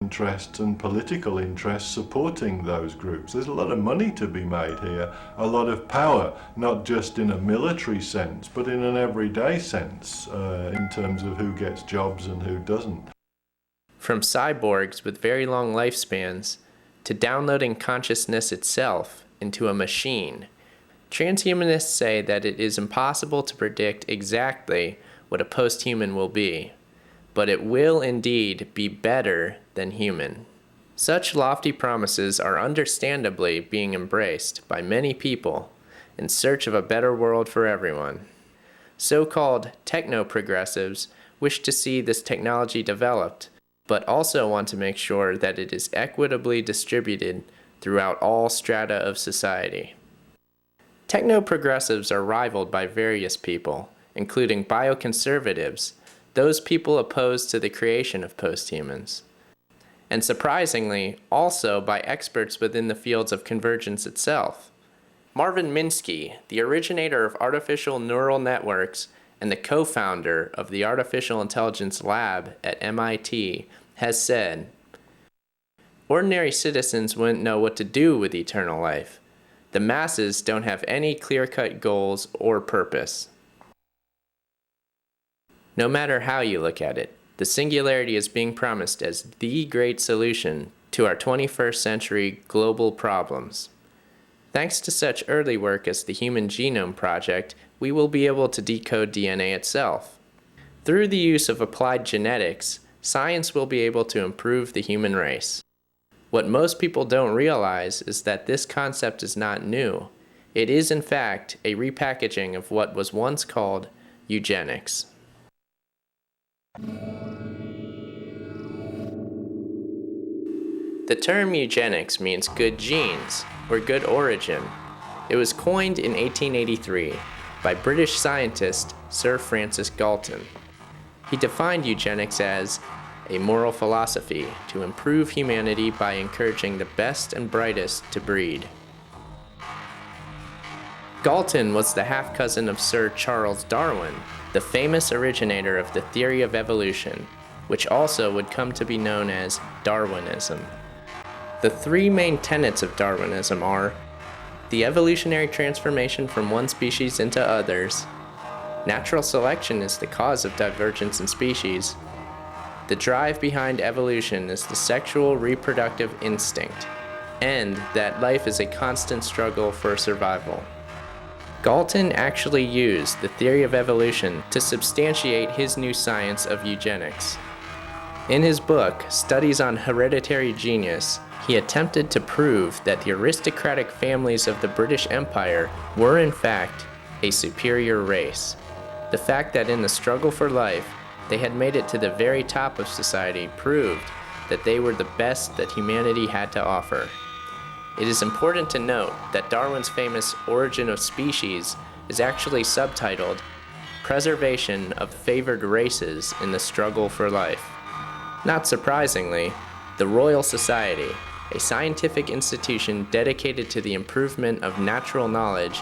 interests and political interests supporting those groups. There's a lot of money to be made here, a lot of power, not just in a military sense, but in an everyday sense, in terms of who gets jobs and who doesn't. From cyborgs with very long lifespans to downloading consciousness itself into a machine, transhumanists say that it is impossible to predict exactly what a post-human will be, but it will indeed be better than human. Such lofty promises are understandably being embraced by many people in search of a better world for everyone. So-called techno-progressives wish to see this technology developed, but also want to make sure that it is equitably distributed throughout all strata of society. Techno-progressives are rivaled by various people, including bioconservatives, those people opposed to the creation of posthumans, and surprisingly, also by experts within the fields of convergence itself. Marvin Minsky, the originator of artificial neural networks and the co-founder of the Artificial Intelligence Lab at MIT, has said, "Ordinary citizens wouldn't know what to do with eternal life. The masses don't have any clear-cut goals or purpose." No matter how you look at it, the singularity is being promised as the great solution to our 21st century global problems. Thanks to such early work as the Human Genome Project, we will be able to decode DNA itself. Through the use of applied genetics, science will be able to improve the human race. What most people don't realize is that this concept is not new. It is, in fact, a repackaging of what was once called eugenics. The term eugenics means good genes, or good origin. It was coined in 1883 by British scientist Sir Francis Galton. He defined eugenics as a moral philosophy to improve humanity by encouraging the best and brightest to breed. Galton was the half-cousin of Sir Charles Darwin, the famous originator of the theory of evolution, which also would come to be known as Darwinism. The three main tenets of Darwinism are the evolutionary transformation from one species into others, natural selection is the cause of divergence in species, the drive behind evolution is the sexual reproductive instinct, and that life is a constant struggle for survival. Galton actually used the theory of evolution to substantiate his new science of eugenics. In his book, Studies on Hereditary Genius, he attempted to prove that the aristocratic families of the British Empire were in fact a superior race. The fact that in the struggle for life, they had made it to the very top of society proved that they were the best that humanity had to offer. It is important to note that Darwin's famous Origin of Species is actually subtitled Preservation of Favored Races in the Struggle for Life. Not surprisingly, the Royal Society, a scientific institution dedicated to the improvement of natural knowledge,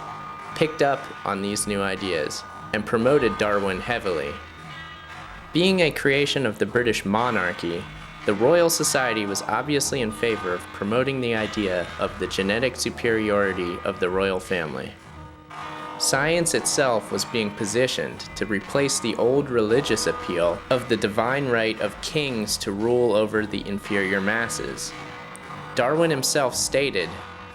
picked up on these new ideas and promoted Darwin heavily. Being a creation of the British monarchy, the Royal Society was obviously in favor of promoting the idea of the genetic superiority of the royal family. Science itself was being positioned to replace the old religious appeal of the divine right of kings to rule over the inferior masses. Darwin himself stated,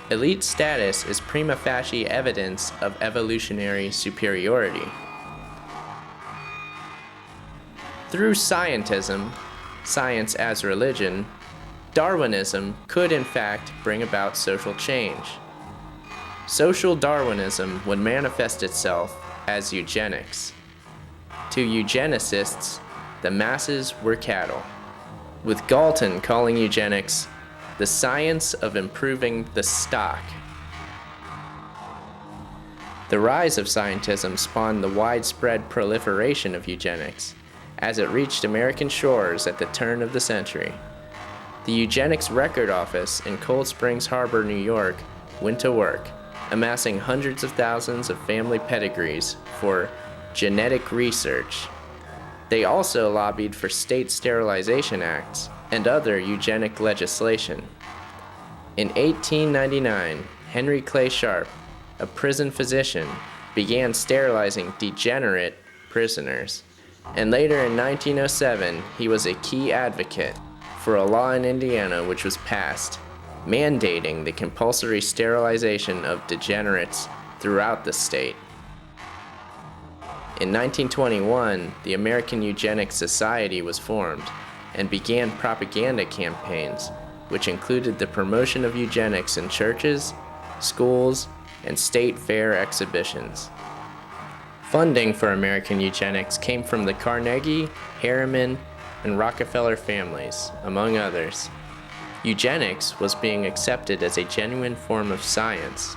"Elite status is prima facie evidence of evolutionary superiority." Through scientism, science as religion, Darwinism could in fact bring about social change. Social Darwinism would manifest itself as eugenics. To eugenicists, the masses were cattle, with Galton calling eugenics the science of improving the stock. The rise of scientism spawned the widespread proliferation of eugenics, as it reached American shores at the turn of the century. The Eugenics Record Office in Cold Springs Harbor, New York, went to work, amassing hundreds of thousands of family pedigrees for genetic research. They also lobbied for state sterilization acts, and other eugenic legislation. In 1899, Henry Clay Sharp, a prison physician, began sterilizing degenerate prisoners, and later in 1907 he was a key advocate for a law in Indiana which was passed, mandating the compulsory sterilization of degenerates throughout the state. In 1921, the American Eugenics Society was formed and began propaganda campaigns which included the promotion of eugenics in churches, schools, and state fair exhibitions. Funding for American eugenics came from the Carnegie, Harriman, and Rockefeller families, among others. Eugenics was being accepted as a genuine form of science.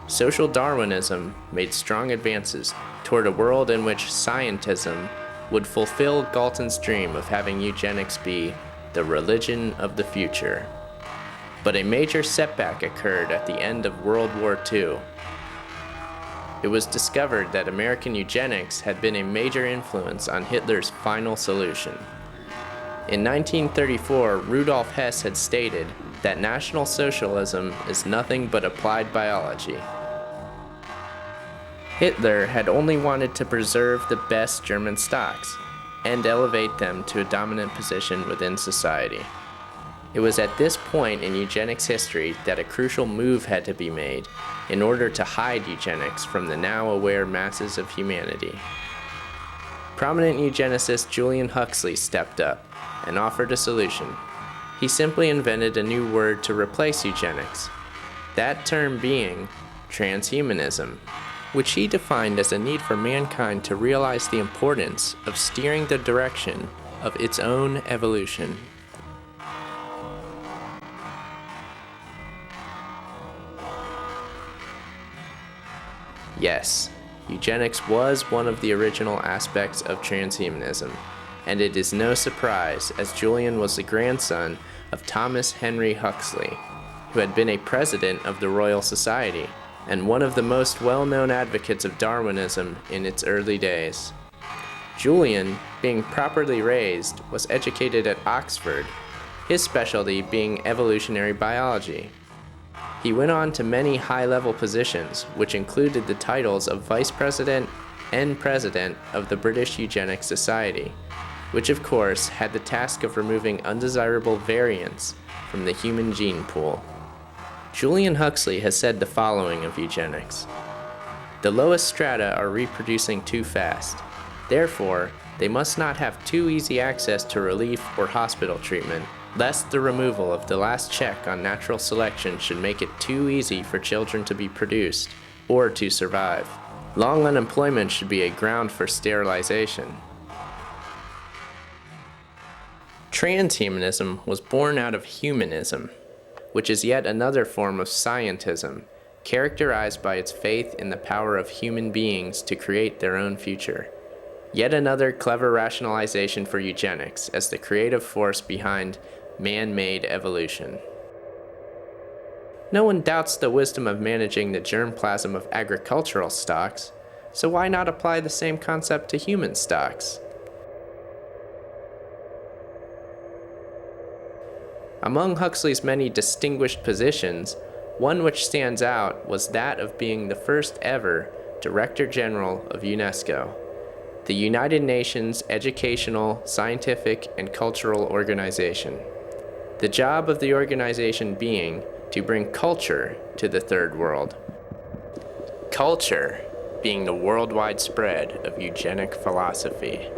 Social Darwinism made strong advances toward a world in which scientism would fulfill Galton's dream of having eugenics be the religion of the future. But a major setback occurred at the end of World War II. It was discovered that American eugenics had been a major influence on Hitler's final solution. In 1934, Rudolf Hess had stated that National Socialism is nothing but applied biology. Hitler had only wanted to preserve the best German stocks and elevate them to a dominant position within society. It was at this point in eugenics history that a crucial move had to be made in order to hide eugenics from the now aware masses of humanity. Prominent eugenicist Julian Huxley stepped up and offered a solution. He simply invented a new word to replace eugenics, that term being transhumanism, which he defined as a need for mankind to realize the importance of steering the direction of its own evolution. Yes, eugenics was one of the original aspects of transhumanism, and it is no surprise as Julian was the grandson of Thomas Henry Huxley, who had been a president of the Royal Society and one of the most well-known advocates of Darwinism in its early days. Julian, being properly raised, was educated at Oxford, his specialty being evolutionary biology. He went on to many high-level positions, which included the titles of Vice President and President of the British Eugenics Society, which of course had the task of removing undesirable variants from the human gene pool. Julian Huxley has said the following of eugenics: "The lowest strata are reproducing too fast. Therefore, they must not have too easy access to relief or hospital treatment, lest the removal of the last check on natural selection should make it too easy for children to be produced or to survive. Long unemployment should be a ground for sterilization." Transhumanism was born out of humanism, which is yet another form of scientism, characterized by its faith in the power of human beings to create their own future. Yet another clever rationalization for eugenics as the creative force behind man-made evolution. No one doubts the wisdom of managing the germplasm of agricultural stocks, so why not apply the same concept to human stocks? Among Huxley's many distinguished positions, one which stands out was that of being the first ever Director General of UNESCO, the United Nations Educational, Scientific, and Cultural Organization. The job of the organization being to bring culture to the Third World. Culture being the worldwide spread of eugenic philosophy.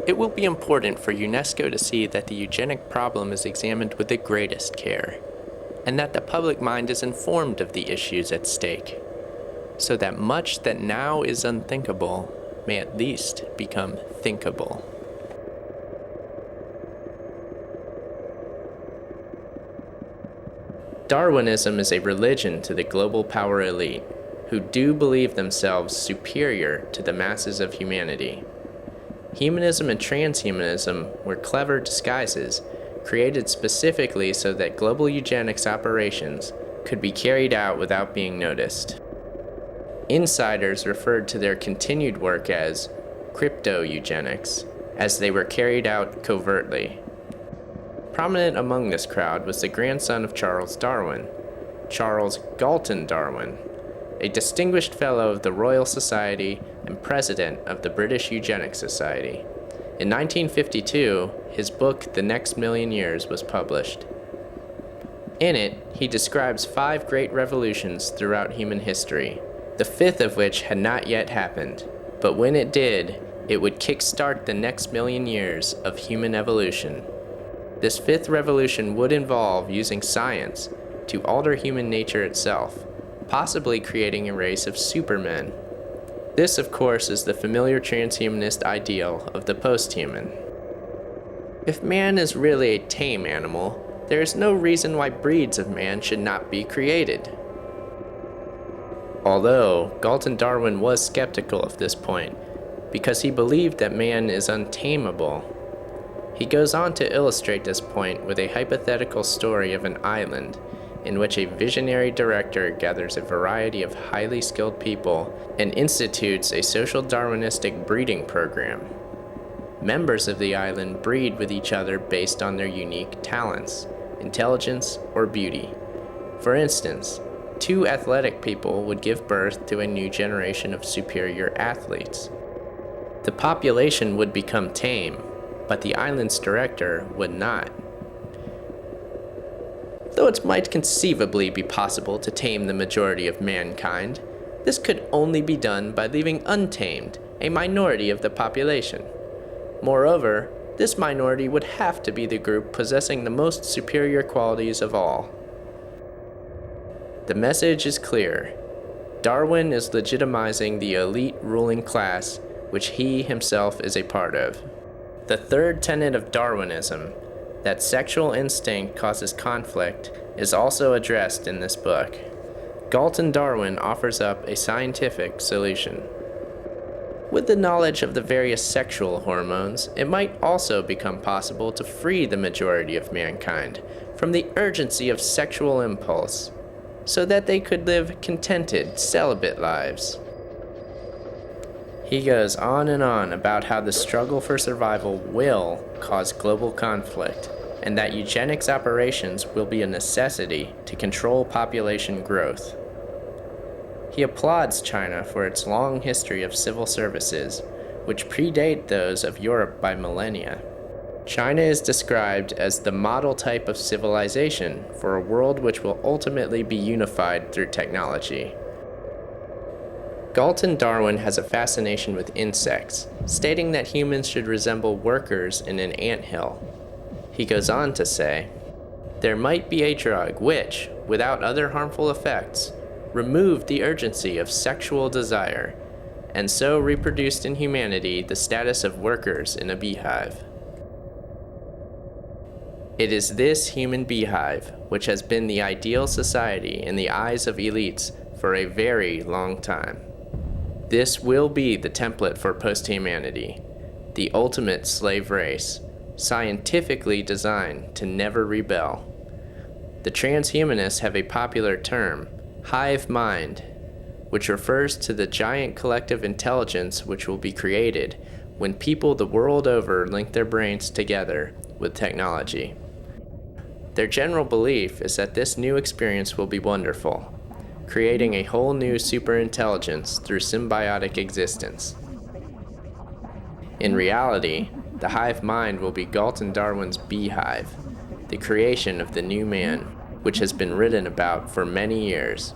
It will be important for UNESCO to see that the eugenic problem is examined with the greatest care, and that the public mind is informed of the issues at stake, so that much that now is unthinkable may at least become thinkable. Darwinism is a religion to the global power elite, who do believe themselves superior to the masses of humanity. Humanism and transhumanism were clever disguises, created specifically so that global eugenics operations could be carried out without being noticed. Insiders referred to their continued work as crypto-eugenics, as they were carried out covertly. Prominent among this crowd was the grandson of Charles Darwin, Charles Galton Darwin, a distinguished fellow of the Royal Society and president of the British Eugenics Society. In 1952, his book The Next Million Years was published. In it, he describes 5 great revolutions throughout human history, the 5th of which had not yet happened, but when it did, it would kickstart the next million years of human evolution. This 5th revolution would involve using science to alter human nature itself, possibly creating a race of supermen. This, of course, is the familiar transhumanist ideal of the post-human. If man is really a tame animal, there is no reason why breeds of man should not be created. Although Galton Darwin was skeptical of this point, because he believed that man is untamable. He goes on to illustrate this point with a hypothetical story of an island in which a visionary director gathers a variety of highly skilled people and institutes a social Darwinistic breeding program. Members of the island breed with each other based on their unique talents, intelligence, or beauty. For instance, 2 athletic people would give birth to a new generation of superior athletes. The population would become tame, but the island's director would not. Though it might conceivably be possible to tame the majority of mankind, this could only be done by leaving untamed a minority of the population. Moreover, this minority would have to be the group possessing the most superior qualities of all. The message is clear. Darwin is legitimizing the elite ruling class, which he himself is a part of. The 3rd tenet of Darwinism, that sexual instinct causes conflict, is also addressed in this book. Galton Darwin offers up a scientific solution. With the knowledge of the various sexual hormones, it might also become possible to free the majority of mankind from the urgency of sexual impulse, so that they could live contented, celibate lives. He goes on and on about how the struggle for survival will cause global conflict, and that eugenics operations will be a necessity to control population growth. He applauds China for its long history of civil services, which predate those of Europe by millennia. China is described as the model type of civilization for a world which will ultimately be unified through technology. Galton Darwin has a fascination with insects, stating that humans should resemble workers in an anthill. He goes on to say, "There might be a drug which, without other harmful effects, removed the urgency of sexual desire, and so reproduced in humanity the status of workers in a beehive." It is this human beehive which has been the ideal society in the eyes of elites for a very long time. This will be the template for post-humanity, the ultimate slave race, scientifically designed to never rebel. The transhumanists have a popular term, hive mind, which refers to the giant collective intelligence which will be created when people the world over link their brains together with technology. Their general belief is that this new experience will be wonderful, creating a whole new superintelligence through symbiotic existence. In reality, the hive mind will be Galton Darwin's beehive, the creation of the new man, which has been written about for many years.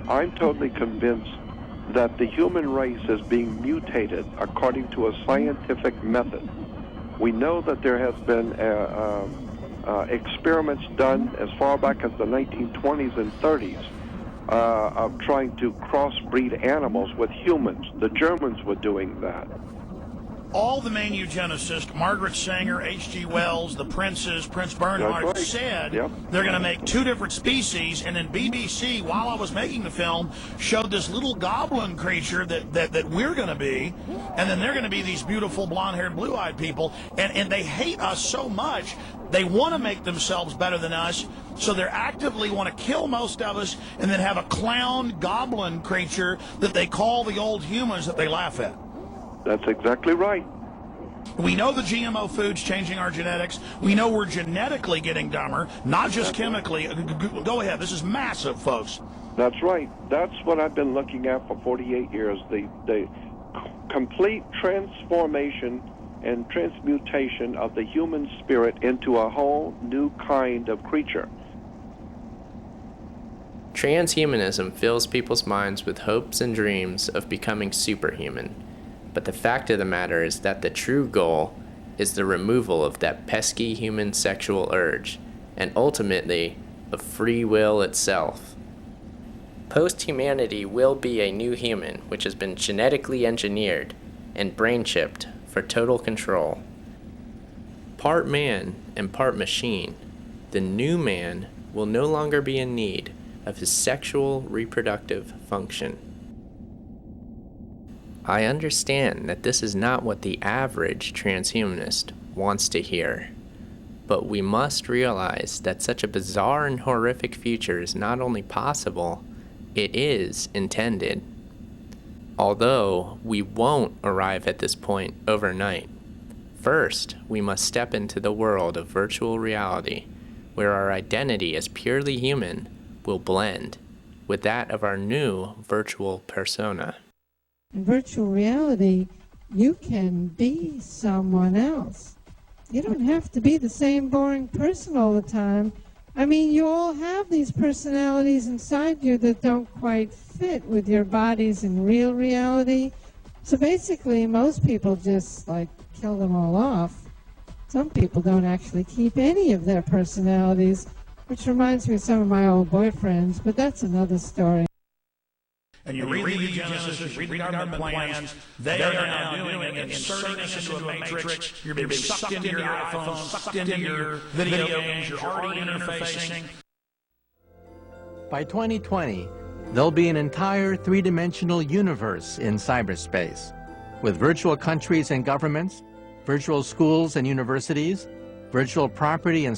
I'm totally convinced that the human race is being mutated according to a scientific method. We know that there has been experiments done as far back as the 1920s and 30s of trying to crossbreed animals with humans. The Germans were doing that. all the main eugenicists, Margaret Sanger, H.G. Wells, the Princes, Prince Bernhard, That's right. said Yep. they're going to make two different species, and then BBC, while I was making the film, showed this little goblin creature that we're going to be, and then they're going to be these beautiful blonde-haired, blue-eyed people, and they hate us so much, they want to make themselves better than us, so they actively want to kill most of us and then have a clown goblin creature that they call the old humans that they laugh at. That's exactly right. We know the GMO food's changing our genetics. We know we're genetically getting dumber, not just chemically. Go ahead. This is massive, folks. That's right. That's what I've been looking at for 48 years, the complete transformation and transmutation of the human spirit into a whole new kind of creature. Transhumanism fills people's minds with hopes and dreams of becoming superhuman. But the fact of the matter is that the true goal is the removal of that pesky human sexual urge, and ultimately, of free will itself. Post-humanity will be a new human which has been genetically engineered and brain-chipped for total control. Part man and part machine, the new man will no longer be in need of his sexual reproductive function. I understand that this is not what the average transhumanist wants to hear, but we must realize that such a bizarre and horrific future is not only possible, it is intended. Although we won't arrive at this point overnight. First, we must step into the world of virtual reality, where our identity as purely human will blend with that of our new virtual persona. In virtual reality, you can be someone else. You don't have to be the same boring person all the time. I mean, you all have these personalities inside you that don't quite fit with your bodies in real reality. So basically, most people just, kill them all off. Some people don't actually keep any of their personalities, which reminds me of some of my old boyfriends, but that's another story. And you read the eugenicists, you read the government plans, they are now doing it, inserting us into a matrix. You're being sucked into your iPhone, sucked into your video games, you're already interfacing. By 2020, there'll be an entire three-dimensional universe in cyberspace, with virtual countries and governments, virtual schools and universities, virtual property and